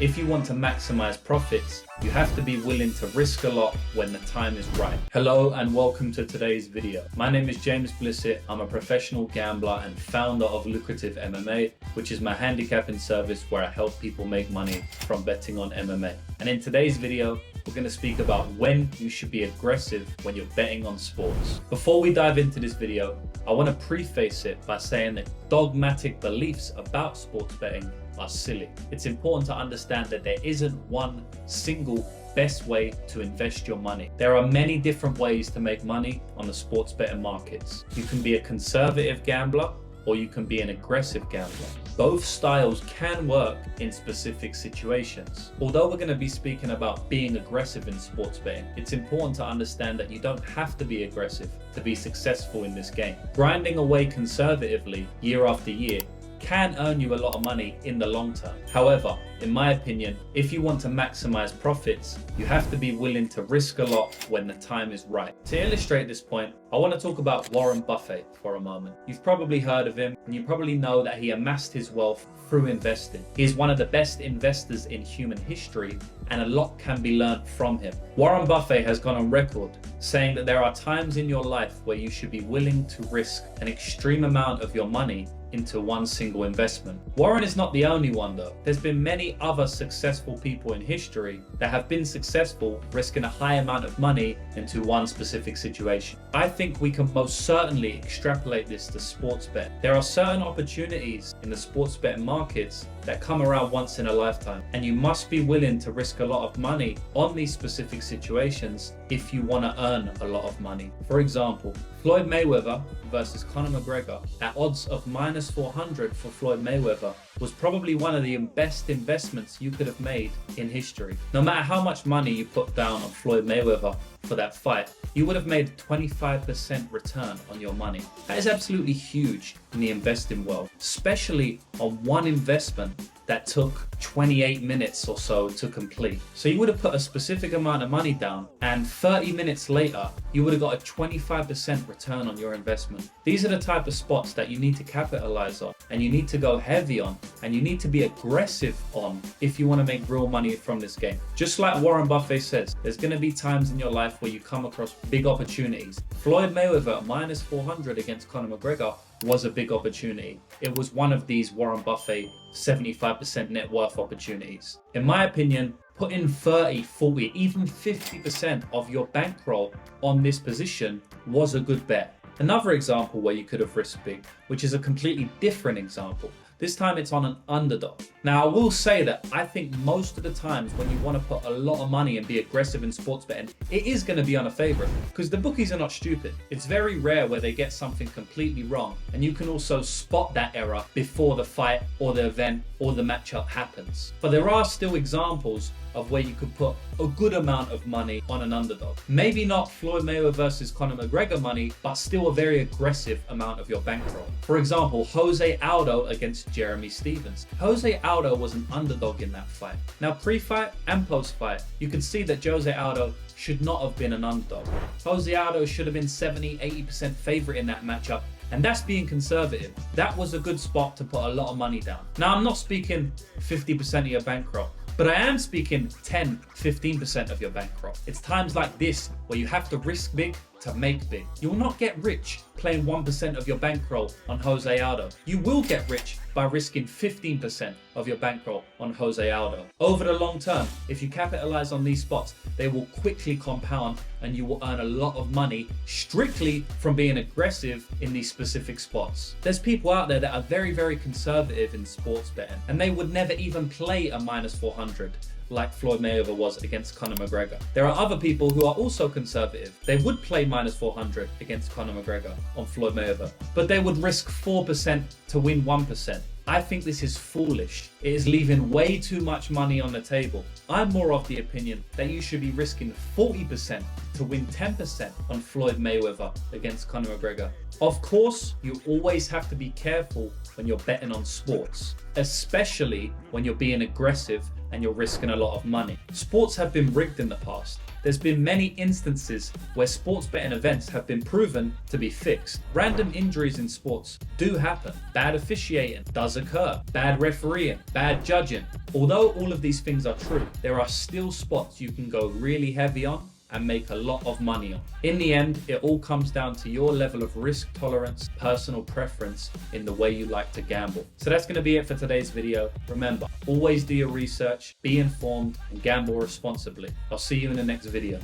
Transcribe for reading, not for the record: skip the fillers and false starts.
If you want to maximize profits, you have to be willing to risk a lot when the time is right. Hello and welcome to today's video. My name is James Blissett. I'm a professional gambler and founder of Lucrative MMA, which is my handicapping service where I help people make money from betting on MMA. And in today's video, we're going to speak about when you should be aggressive when you're betting on sports. Before we dive into this video, I want to preface it by saying that dogmatic beliefs about sports betting are silly. It's important to understand that there isn't one single best way to invest your money. There are many different ways to make money on the sports betting markets. You can be a conservative gambler or you can be an aggressive gambler. Both styles can work in specific situations. Although we're going to be speaking about being aggressive in sports betting, it's important to understand that you don't have to be aggressive to be successful in this game. Grinding away conservatively year after year can earn you a lot of money in the long term. However, in my opinion, if you want to maximize profits, you have to be willing to risk a lot when the time is right. To illustrate this point, I want to talk about Warren Buffett for a moment. You've probably heard of him, and you probably know that he amassed his wealth through investing. He is one of the best investors in human history, and a lot can be learned from him. Warren Buffett has gone on record saying that there are times in your life where you should be willing to risk an extreme amount of your money into one single investment. Warren is not the only one though. There's been many other successful people in history that have been successful risking a high amount of money into one specific situation. I think we can most certainly extrapolate this to sports bet. There are certain opportunities in the sports betting markets that come around once in a lifetime, and you must be willing to risk a lot of money on these specific situations if you want to earn a lot of money. For example, Floyd Mayweather versus Conor McGregor at odds of -400 for Floyd Mayweather was probably one of the best investments you could have made in history. No matter how much money you put down on Floyd Mayweather for that fight, you would have made a 25% return on your money. That is absolutely huge in the investing world, especially on one investment that took 28 minutes or so to complete. So you would have put a specific amount of money down, and 30 minutes later, you would have got a 25% return on your investment. These are the type of spots that you need to capitalize on, and you need to go heavy on, and you need to be aggressive on if you want to make real money from this game. Just like Warren Buffett says, there's going to be times in your life where you come across big opportunities. Floyd Mayweather at -400 against Conor McGregor was a big opportunity. It was one of these Warren Buffett 75% net worth opportunities. In my opinion, putting 30, 40, even 50% of your bankroll on this position was a good bet. Another example where you could have risked big, which is a completely different example. This time it's on an underdog. Now I will say that I think most of the times when you want to put a lot of money and be aggressive in sports betting, it is going to be on a favorite because the bookies are not stupid. It's very rare where they get something completely wrong, and you can also spot that error before the fight or the event or the matchup happens. But there are still examples of where you could put a good amount of money on an underdog. Maybe not Floyd Mayweather versus Conor McGregor money, but still a very aggressive amount of your bankroll. For example, Jose Aldo against Jeremy Stephens. Jose Aldo was an underdog in that fight. Now pre-fight and post-fight, you can see that Jose Aldo should not have been an underdog. Jose Aldo should have been 70-80% favorite in that matchup, and that's being conservative. That was a good spot to put a lot of money down. Now I'm not speaking 50% of your bankroll, but I am speaking 10-15% of your bankroll. It's times like this where you have to risk big to make big. You will not get rich playing 1% of your bankroll on Jose Aldo. You will get rich by risking 15% of your bankroll on Jose Aldo. Over the long term, if you capitalize on these spots, they will quickly compound and you will earn a lot of money strictly from being aggressive in these specific spots. There's people out there that are very, very conservative in sports betting, and they would never even play a -400 like Floyd Mayweather was against Conor McGregor. There are other people who are also conservative. They would play -400 against Conor McGregor on Floyd Mayweather, but they would risk 4% to win 1%. I think this is foolish. It is leaving way too much money on the table. I'm more of the opinion that you should be risking 40% to win 10% on Floyd Mayweather against Conor McGregor. Of course, you always have to be careful when you're betting on sports, especially when you're being aggressive and you're risking a lot of money. Sports have been rigged in the past. There's been many instances where sports betting events have been proven to be fixed. Random injuries in sports do happen. Bad officiating does occur. Bad refereeing, bad judging. Although all of these things are true, there are still spots you can go really heavy on and make a lot of money on. In the end, it all comes down to your level of risk tolerance, personal preference in the way you like to gamble. So that's going to be it for today's video. Remember, always do your research, be informed, and gamble responsibly. I'll see you in the next video.